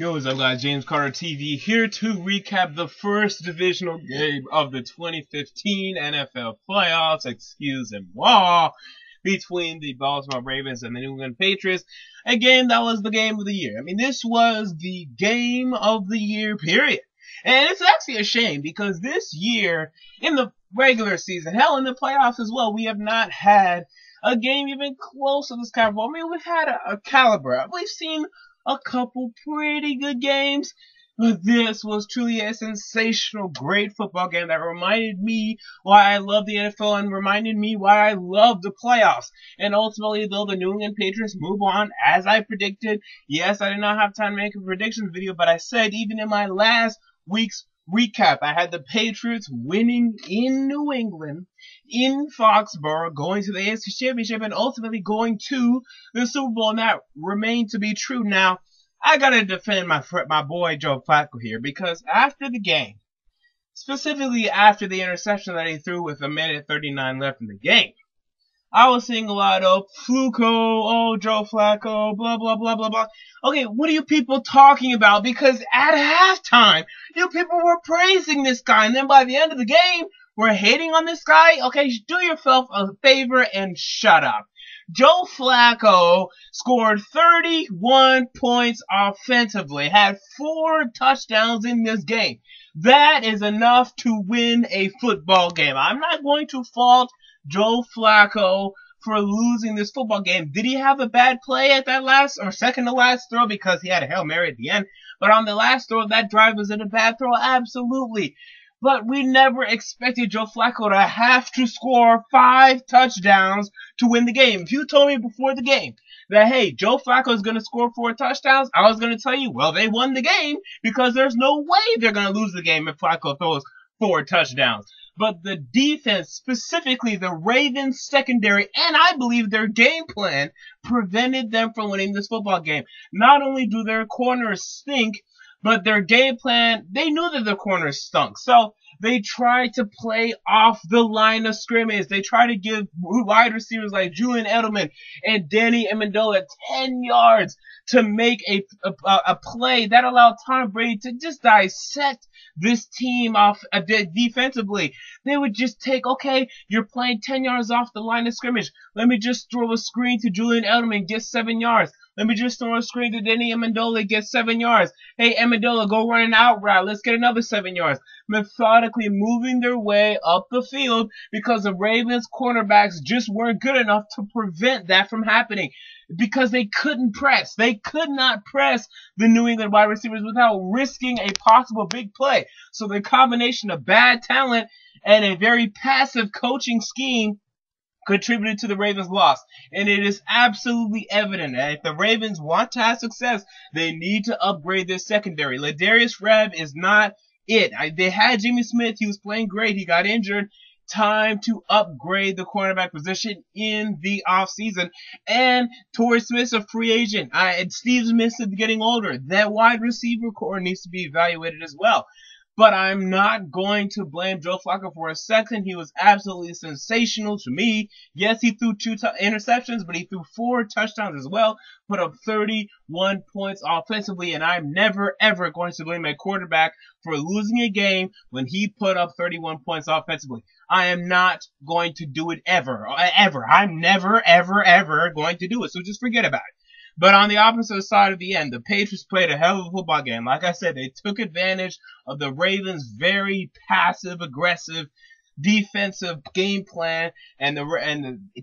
Yo, what's up guys, James Carter TV here to recap the first divisional game of the 2015 NFL playoffs, excuse-moi, between the Baltimore Ravens and the New England Patriots. A game that was the game of the year. I mean, this was the game of the year, period. And it's actually a shame because this year, in the regular season, hell, in the playoffs as well, we have not had a game even close to this caliber. I mean, we've had a caliber. We've seen a couple pretty good games, but this was truly a sensational, great football game that reminded me why I love the NFL and reminded me why I love the playoffs. And ultimately, though, the New England Patriots move on as I predicted. Yes, I did not have time to make a predictions video, but I said even in my last week's recap, I had the Patriots winning in New England, in Foxborough, going to the AFC Championship, and ultimately going to the Super Bowl, and that remained to be true. Now, I gotta defend my boy Joe Flacco here, because after the game, specifically after the interception that he threw with 1:39 left in the game, I was seeing a lot of Fluco, oh, Joe Flacco, blah, blah, blah, blah, blah. Okay, what are you people talking about? Because at halftime, you people were praising this guy, and then by the end of the game, we're hating on this guy? Okay, do yourself a favor and shut up. Joe Flacco scored 31 points offensively, had 4 touchdowns in this game. That is enough to win a football game. I'm not going to fault Joe Flacco for losing this football game. Did he have a bad play at that last or second to last throw because he had a Hail Mary at the end? But on the last throw, that drive was in a bad throw? Absolutely. But we never expected Joe Flacco to have to score 5 touchdowns to win the game. If you told me before the game that, hey, Joe Flacco is going to score 4 touchdowns, I was going to tell you, well, they won the game because there's no way they're going to lose the game if Flacco throws 4 touchdowns. But the defense, specifically the Ravens secondary, and I believe their game plan, prevented them from winning this football game. Not only do their corners stink, but their game plan, they knew that their corners stunk. So they tried to play off the line of scrimmage. They tried to give wide receivers like Julian Edelman and Danny Amendola 10 yards to make a play that allowed Tom Brady to just dissect this team off defensively. They would just take, okay, you're playing 10 yards off the line of scrimmage. Let me just throw a screen to Julian Edelman, get 7 yards. Let me just throw a screen to Danny Amendola, get 7 yards. Hey, Amendola, go run an out route. Let's get another 7 yards. Methodically moving their way up the field because the Ravens cornerbacks just weren't good enough to prevent that from happening. Because they couldn't press. They could not press the New England wide receivers without risking a possible big play. So the combination of bad talent and a very passive coaching scheme contributed to the Ravens' loss. And it is absolutely evident that if the Ravens want to have success, they need to upgrade their secondary. Ladarius Rebb is not it. They had Jimmy Smith. He was playing great. He got injured. Time to upgrade the cornerback position in the offseason. And Torrey Smith's a free agent. And Steve Smith is getting older. That wide receiver core needs to be evaluated as well. But I'm not going to blame Joe Flacco for a second. He was absolutely sensational to me. Yes, he threw 2 interceptions, but he threw 4 touchdowns as well. Put up 31 points offensively, and I'm never, ever going to blame a quarterback for losing a game when he put up 31 points offensively. I am not going to do it ever. I'm never, ever, ever going to do it, so just forget about it. But on the opposite side of the end, the Patriots played a hell of a football game. Like I said, they took advantage of the Ravens' very passive, aggressive, defensive game plan, and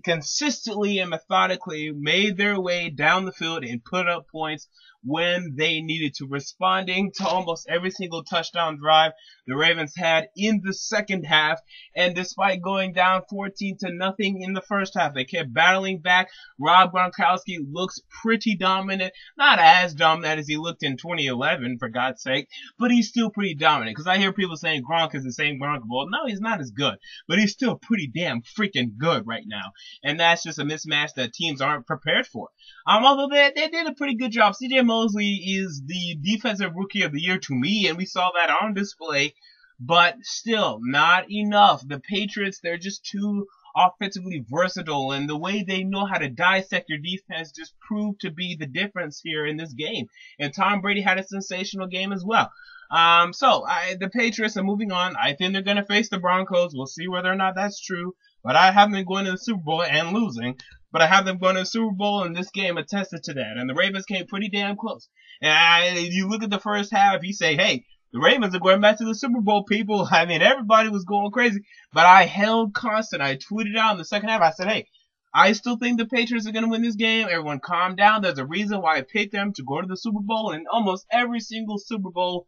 consistently and methodically made their way down the field and put up points when they needed to, responding to almost every single touchdown drive the Ravens had in the second half. And despite going down 14-0 in the first half, they kept battling back. Rob Gronkowski looks pretty dominant, not as dominant as he looked in 2011, for God's sake, but he's still pretty dominant. Because I hear people saying Gronk is the same Gronk. Well, no, he's not as good, but he's still pretty damn freaking good right now. And that's just a mismatch that teams aren't prepared for. Although they did a pretty good job. CJ Mosley is the defensive rookie of the year to me, and we saw that on display, but still not enough. The Patriots, they're just too offensively versatile, and the way they know how to dissect your defense just proved to be the difference here in this game. And Tom Brady had a sensational game as well. The Patriots are moving on. I think they're going to face the Broncos. We'll see whether or not that's true. But I have them going to the Super Bowl and losing. But I have them going to the Super Bowl, and this game attested to that. And the Ravens came pretty damn close. And you look at the first half, you say, hey, the Ravens are going back to the Super Bowl, people. I mean, everybody was going crazy. But I held constant. I tweeted out in the second half, I said, hey, I still think the Patriots are going to win this game. Everyone calm down. There's a reason why I picked them to go to the Super Bowl. And almost every single Super Bowl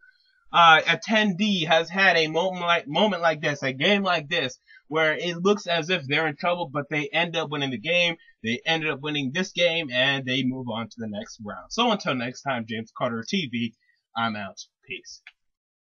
attendee has had a moment like this, a game like this, where it looks as if they're in trouble, but they end up winning the game. They ended up winning this game, and they move on to the next round. So until next time, James Carter TV, I'm out. Peace.